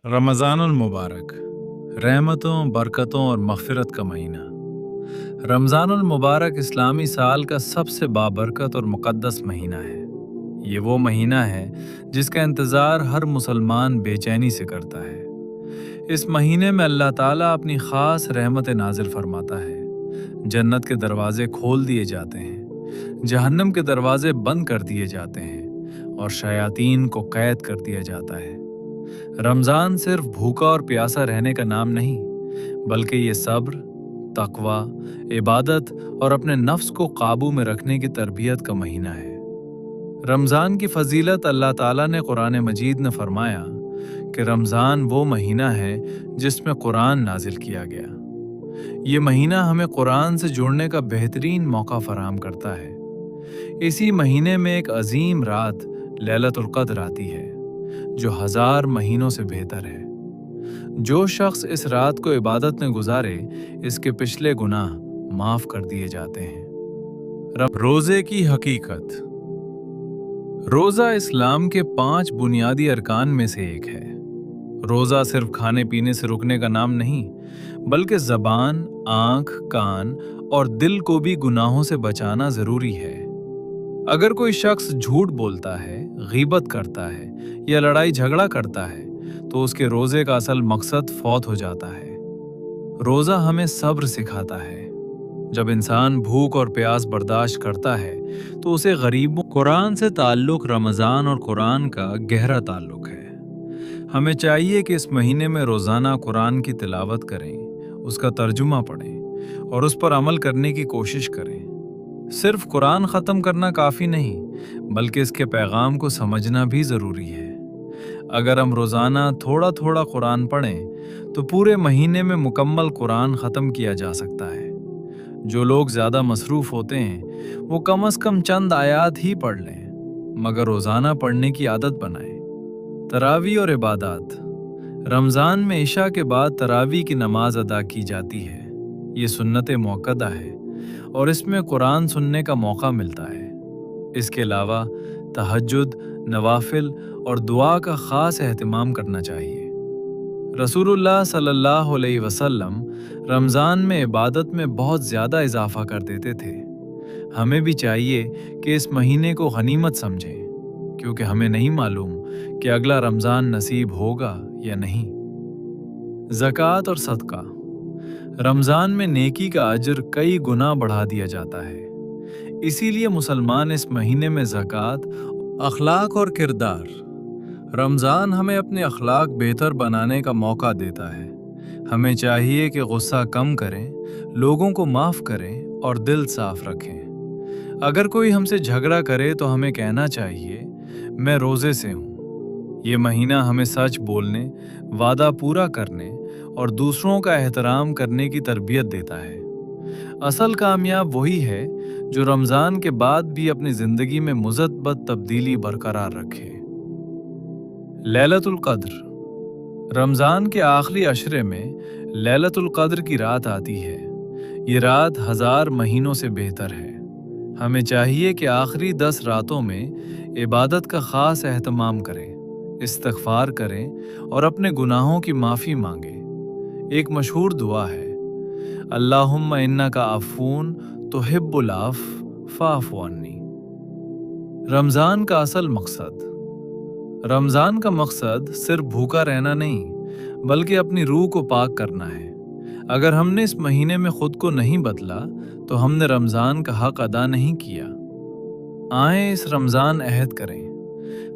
रमज़ानुल मुबारक, रहमतों, बरकतों और मग़फ़िरत का महीना। रमज़ानुल मुबारक इस्लामी साल का सबसे बाबरकत और मुक़द्दस महीना है। ये वो महीना है जिसका इंतज़ार हर मुसलमान बेचैनी से करता है। इस महीने में अल्लाह ताला अपनी ख़ास रहमत नाज़िल फरमाता है। जन्नत के दरवाज़े खोल दिए जाते हैं, जहन्नम के दरवाज़े बंद कर दिए जाते हैं और शयातीन को कैद कर दिया जाता है। रमज़ान सिर्फ भूखा और प्यासा रहने का नाम नहीं, बल्कि ये सब्र, तक़वा, इबादत और अपने नफ्स को काबू में रखने की तरबियत का महीना है। रमज़ान की फ़जीलत अल्लाह ताला ने कुरान मजीद में फरमाया कि रमज़ान वो महीना है जिसमें कुरान नाजिल किया गया। ये महीना हमें कुरान से जुड़ने का बेहतरीन मौका फराहम करता है। इसी महीने में एक अजीम रात लैलतुल क़द्र आती है, जो 1000 महीनों से बेहतर है। जो शख्स इस रात को इबादत में गुजारे, इसके पिछले गुनाह माफ कर दिए जाते हैं। रोज़े की हकीकत। रोज़ा इस्लाम के 5 बुनियादी अरकान में से एक है। रोज़ा सिर्फ खाने पीने से रुकने का नाम नहीं, बल्कि ज़बान, आँख, कान और दिल को भी गुनाहों से बचाना ज़रूरी है। अगर कोई शख्स झूठ बोलता है, गीबत करता है या लड़ाई झगड़ा करता है, तो उसके रोज़े का असल मकसद फौत हो जाता है। रोज़ा हमें सब्र सिखाता है। जब इंसान भूख और प्यास बर्दाश्त करता है, तो उसे गरीबों। कुरान से ताल्लुक़ रमज़ान और कुरान का गहरा ताल्लुक़ है। हमें चाहिए कि इस महीने में रोज़ाना कुरान की तिलावत करें, उसका तर्जुमा पढ़ें और उस पर अमल करने की कोशिश करें। सिर्फ कुरान ख़त्म करना काफ़ी नहीं, बल्कि इसके पैगाम को समझना भी ज़रूरी है। अगर हम रोज़ाना थोड़ा थोड़ा कुरान पढ़ें, तो पूरे महीने में मुकम्मल कुरान ख़त्म किया जा सकता है। जो लोग ज़्यादा मसरूफ़ होते हैं, वो कम से कम चंद आयात ही पढ़ लें, मगर रोज़ाना पढ़ने की आदत बनाएं। तरावी और इबादत। रमज़ान में इशा के बाद तरावी की नमाज अदा की जाती है। ये सुन्नत मुअक्कदा है और इसमें कुरान सुनने का मौका मिलता है। इसके अलावा तहज्जुद, नवाफिल और दुआ का ख़ास एहतिमाम करना चाहिए। रसूलुल्लाह सल्लल्लाहु अलैहि वसल्लम रमज़ान में इबादत में बहुत ज़्यादा इजाफ़ा कर देते थे। हमें भी चाहिए कि इस महीने को गनीमत समझें, क्योंकि हमें नहीं मालूम कि अगला रमज़ान नसीब होगा या नहीं। ज़कात और सदका। रमज़ान में नेकी का अजर कई गुना बढ़ा दिया जाता है। इसीलिए मुसलमान इस महीने में ज़कात, अखलाक और किरदार। रमज़ान हमें अपने अखलाक बेहतर बनाने का मौका देता है। हमें चाहिए कि गुस्सा कम करें, लोगों को माफ़ करें और दिल साफ रखें। अगर कोई हमसे झगड़ा करे तो हमें कहना चाहिए, मैं रोज़े से हूँ। ये महीना हमें सच बोलने, वादा पूरा करने और दूसरों का एहतराम करने की तरबियत देता है। असल कामयाब वही है जो रमज़ान के बाद भी अपनी ज़िंदगी में मुज़ब्बत तब्दीली बरकरार रखे। लैलतुल क़द्र। रमज़ान के आखिरी अशरे में लैलतुल क़द्र की रात आती है। ये रात 1000 महीनों से बेहतर है। हमें चाहिए कि आखिरी 10 रातों में इबादत का ख़ास एहतमाम करें, इस्तिग़फ़ार करें और अपने गुनाहों की माफ़ी मांगें। एक मशहूर दुआ है, अल्लाहुम्मा इन्नका अफ़ून तुहिब्बुल अफ़्व फ़अफ़ु अन्नी। रमज़ान का असल मकसद। रमज़ान का मकसद सिर्फ भूखा रहना नहीं, बल्कि अपनी रूह को पाक करना है। अगर हमने इस महीने में खुद को नहीं बदला, तो हमने रमज़ान का हक अदा नहीं किया। आए इस रमज़ान अहद करें,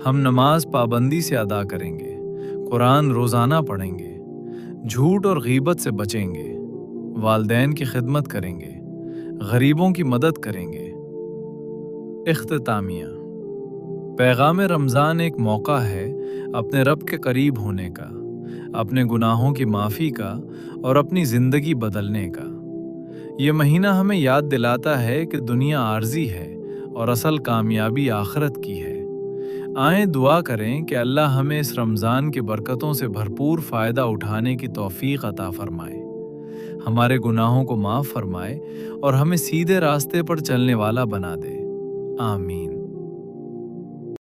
हम नमाज पाबंदी से अदा करेंगे, कुरान रोज़ाना पढ़ेंगे, झूठ और गीबत से बचेंगे, वालदैन की खिदमत करेंगे, गरीबों की मदद करेंगे। इख्तितामिया। पैगाम रमज़ान एक मौका है अपने रब के करीब होने का, अपने गुनाहों की माफ़ी का और अपनी ज़िंदगी बदलने का। ये महीना हमें याद दिलाता है कि दुनिया आर्जी है और असल कामयाबी आखिरत की है। आएँ दुआ करें कि अल्लाह हमें इस रमज़ान की बरकतों से भरपूर फ़ायदा उठाने की तौफ़ीक़ अता फ़रमाए, हमारे गुनाहों को माफ़ फरमाए और हमें सीधे रास्ते पर चलने वाला बना दे। आमीन।